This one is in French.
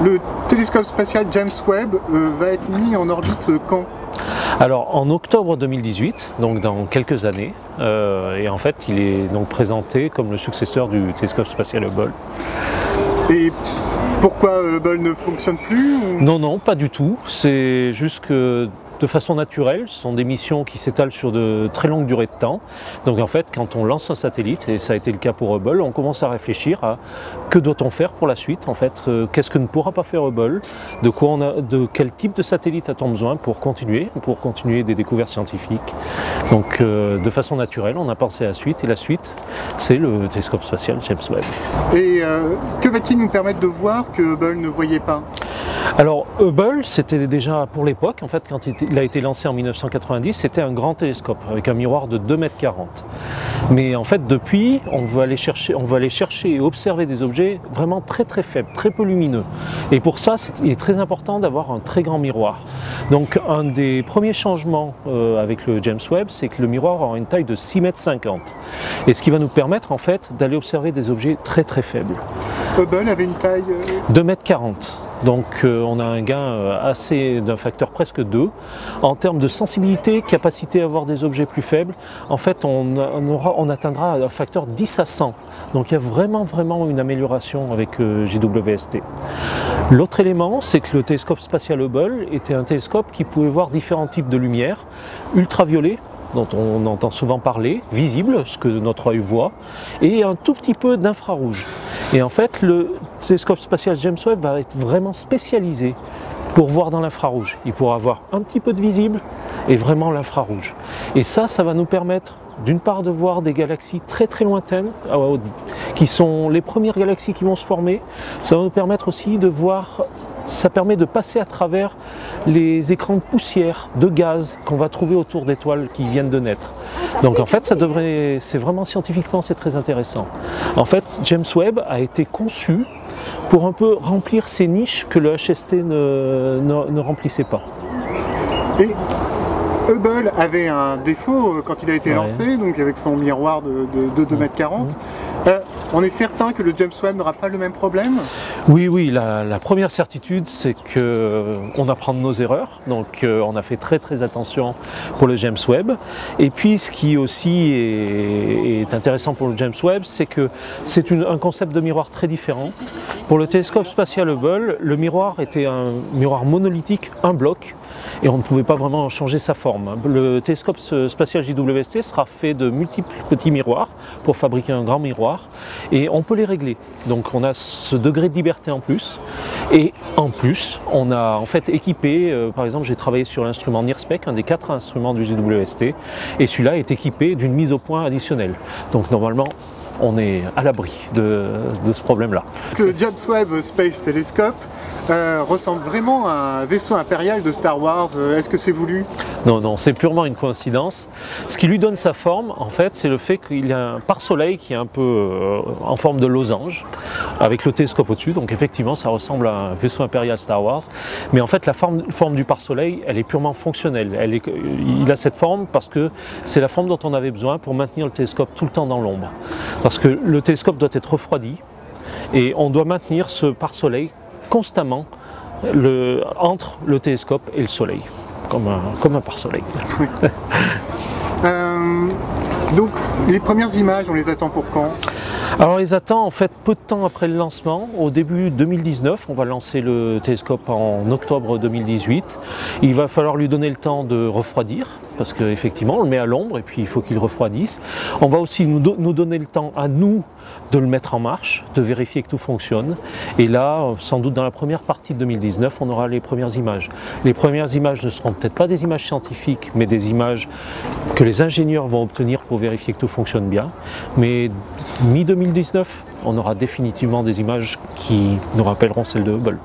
Le télescope spatial James Webb va être mis en orbite quand? Alors en octobre 2018, donc dans quelques années, et en fait il est donc présenté comme le successeur du télescope spatial Hubble. Et pourquoi Hubble ne fonctionne plus ou... Non, pas du tout, c'est juste que de façon naturelle, ce sont des missions qui s'étalent sur de très longues durées de temps. Donc en fait, quand on lance un satellite, et ça a été le cas pour Hubble, on commence à réfléchir à que doit-on faire pour la suite. En fait, qu'est-ce que ne pourra pas faire Hubble, de quel type de satellite a-t-on besoin pour continuer des découvertes scientifiques. Donc de façon naturelle, on a pensé à la suite, et la suite, c'est le télescope spatial James Webb. Et que va-t-il nous permettre de voir que Hubble ne voyait pas? Alors Hubble, c'était déjà pour l'époque, en fait, quand il a été lancé en 1990, c'était un grand télescope avec un miroir de 2,40 m. Mais en fait, depuis, on va aller chercher et observer des objets vraiment très faibles, très peu lumineux. Et pour ça, il est très important d'avoir un très grand miroir. Donc un des premiers changements avec le James Webb, c'est que le miroir aura une taille de 6,50 m. Et ce qui va nous permettre en fait d'aller observer des objets très faibles. Hubble avait une taille... 2,40 m. Donc on a un gain d'un facteur presque 2. En termes de sensibilité, capacité à voir des objets plus faibles, en fait on atteindra un facteur 10 à 100. Donc il y a vraiment une amélioration avec JWST. L'autre élément, c'est que le télescope spatial Hubble était un télescope qui pouvait voir différents types de lumière, ultraviolet, dont on entend souvent parler, visible, ce que notre œil voit, et un tout petit peu d'infrarouge. Et en fait, le télescope spatial James Webb va être vraiment spécialisé pour voir dans l'infrarouge. Il pourra voir un petit peu de visible et vraiment l'infrarouge. Et ça va nous permettre d'une part de voir des galaxies très lointaines, qui sont les premières galaxies qui vont se former. Ça va nous permettre aussi de voir, ça permet de passer à travers les écrans de poussière, de gaz qu'on va trouver autour d'étoiles qui viennent de naître. Donc en fait, c'est vraiment scientifiquement, c'est très intéressant. En fait, James Webb a été conçu pour un peu remplir ces niches que le HST ne remplissait pas. Et Hubble avait un défaut quand il a été lancé, donc avec son miroir de 2,40 m. On est certain que le James Webb n'aura pas le même problème? Oui, la première certitude, c'est qu'on apprend de nos erreurs, donc on a fait très attention pour le James Webb. Et puis ce qui aussi est intéressant pour le James Webb, c'est que c'est un concept de miroir très différent. Pour le télescope spatial Hubble, le miroir était un miroir monolithique, un bloc, et on ne pouvait pas vraiment changer sa forme. Le télescope spatial JWST sera fait de multiples petits miroirs pour fabriquer un grand miroir, et on peut les régler. Donc on a ce degré de liberté en plus, et en plus on a en fait équipé, par exemple j'ai travaillé sur l'instrument NIRSPEC, un des 4 instruments du JWST, et celui-là est équipé d'une mise au point additionnelle. Donc normalement on est à l'abri de ce problème-là. Le James Webb Space Telescope ressemble vraiment à un vaisseau impérial de Star Wars. Est-ce que c'est voulu? Non, c'est purement une coïncidence. Ce qui lui donne sa forme, en fait, c'est le fait qu'il y a un pare-soleil qui est un peu en forme de losange, avec le télescope au-dessus. Donc effectivement, ça ressemble à un vaisseau impérial Star Wars. Mais en fait, la forme du pare-soleil, elle est purement fonctionnelle. Il a cette forme parce que c'est la forme dont on avait besoin pour maintenir le télescope tout le temps dans l'ombre. Parce que le télescope doit être refroidi et on doit maintenir ce pare-soleil constamment entre le télescope et le soleil, comme un pare-soleil. Donc les premières images, on les attend pour quand? Alors on les attend en fait peu de temps après le lancement, au début 2019, on va lancer le télescope en octobre 2018. Il va falloir lui donner le temps de refroidir, parce qu'effectivement on le met à l'ombre et puis il faut qu'il refroidisse. On va aussi nous donner le temps à nous de le mettre en marche, de vérifier que tout fonctionne. Et là, sans doute dans la première partie de 2019, on aura les premières images. Les premières images ne seront peut-être pas des images scientifiques, mais des images que les ingénieurs vont obtenir pour vérifier que tout fonctionne bien. Mais mi-2019, on aura définitivement des images qui nous rappelleront celles de Hubble.